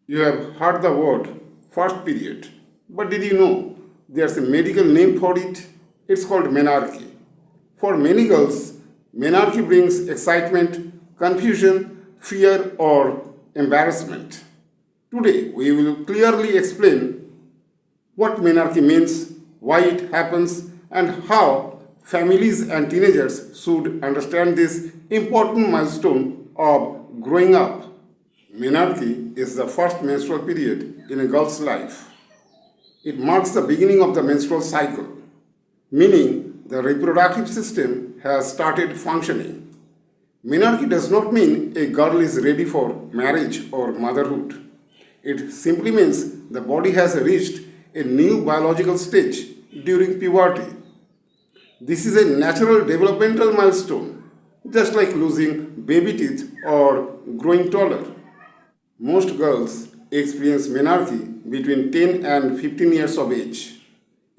You have heard the word first period, but did you know there's a medical name for it? It's called menarche. For many girls, menarche brings excitement, confusion, fear, or embarrassment. Today, we will clearly explain what menarche means, why it happens, and how families and teenagers should understand this important milestone of growing up. Menarche is the first menstrual period in a girl's life. It marks the beginning of the menstrual cycle, meaning the reproductive system has started functioning. Menarche does not mean a girl is ready for marriage or motherhood. It simply means the body has reached a new biological stage during puberty. This is a natural developmental milestone, just like losing baby teeth or growing taller. Most girls experience menarche between 10 and 15 years of age.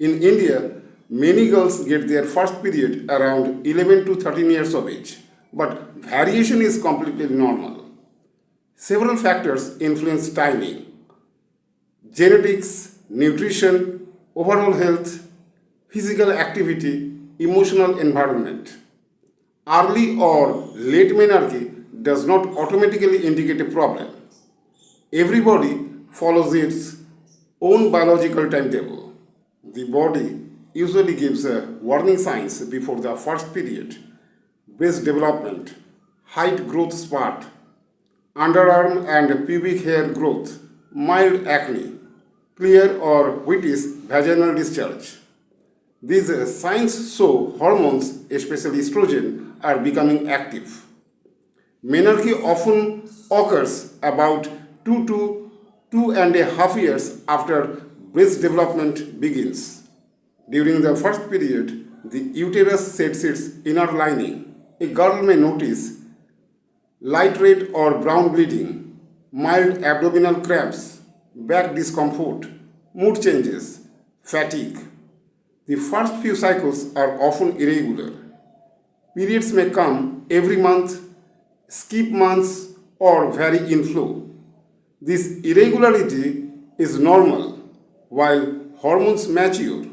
In India, many girls get their first period around 11 to 13 years of age, but variation is completely normal. Several factors influence timing: genetics, nutrition, overall health, physical activity, emotional environment. Early or late menarche does not automatically indicate a problem. Everybody follows its own biological timetable. The body usually gives warning signs before the first period: breast development, height growth spurt, underarm and pubic hair growth, mild acne, clear or whitish vaginal discharge. These signs show hormones, especially estrogen, are becoming active. Menarche often occurs about 2 to 2.5 years after breast development begins. During the first period, the uterus sheds its inner lining. A girl may notice light red or brown bleeding, mild abdominal cramps, back discomfort, mood changes, fatigue. The first few cycles are often irregular. Periods may come every month, skip months, or vary in flow. This irregularity is normal while hormones mature.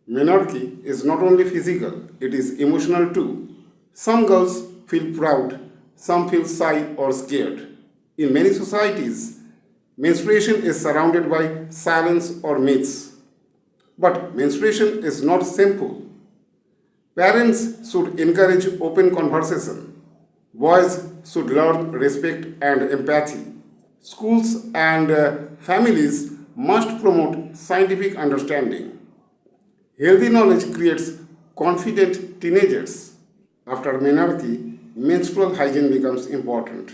Menarche is not only physical, it is emotional too. Some girls feel proud, some feel shy or scared. In many societies, menstruation is surrounded by silence or myths. But menstruation is not simple. Parents should encourage open conversation. Boys should learn respect and empathy. Schools and families must promote scientific understanding. Healthy knowledge creates confident teenagers. After menarche, menstrual hygiene becomes important.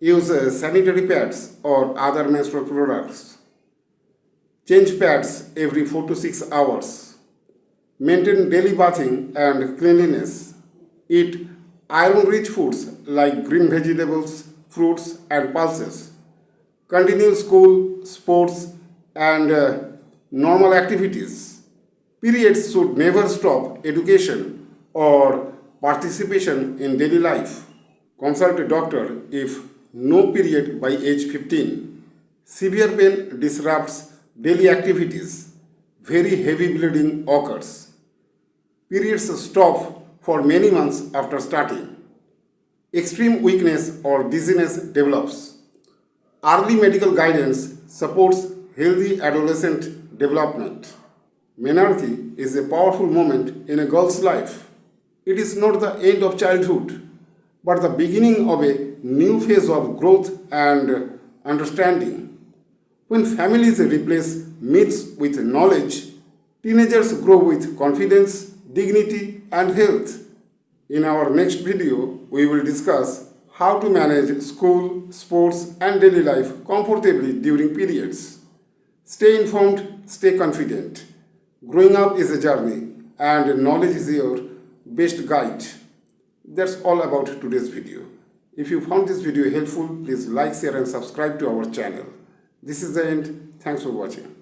Use sanitary pads or other menstrual products. Change pads every 4 to 6 hours. Maintain daily bathing and cleanliness. Eat iron-rich foods like green vegetables, fruits, and pulses. Continue school, sports, and normal activities. Periods should never stop education or participation in daily life. Consult a doctor if no period by age 15. Severe pain disrupts daily activities. Very heavy bleeding occurs. Periods stop for many months after starting. Extreme weakness or dizziness develops. Early medical guidance supports healthy adolescent development. Menarche is a powerful moment in a girl's life. It is not the end of childhood, but the beginning of a new phase of growth and understanding. When families replace myths with knowledge, teenagers grow with confidence, dignity, and health. In our next video, we will discuss how to manage school, sports, and daily life comfortably during periods. Stay informed, stay confident. Growing up is a journey, and knowledge is your best guide. That's all about today's video. If you found this video helpful, please like, share, and subscribe to our channel. This is the end. Thanks for watching.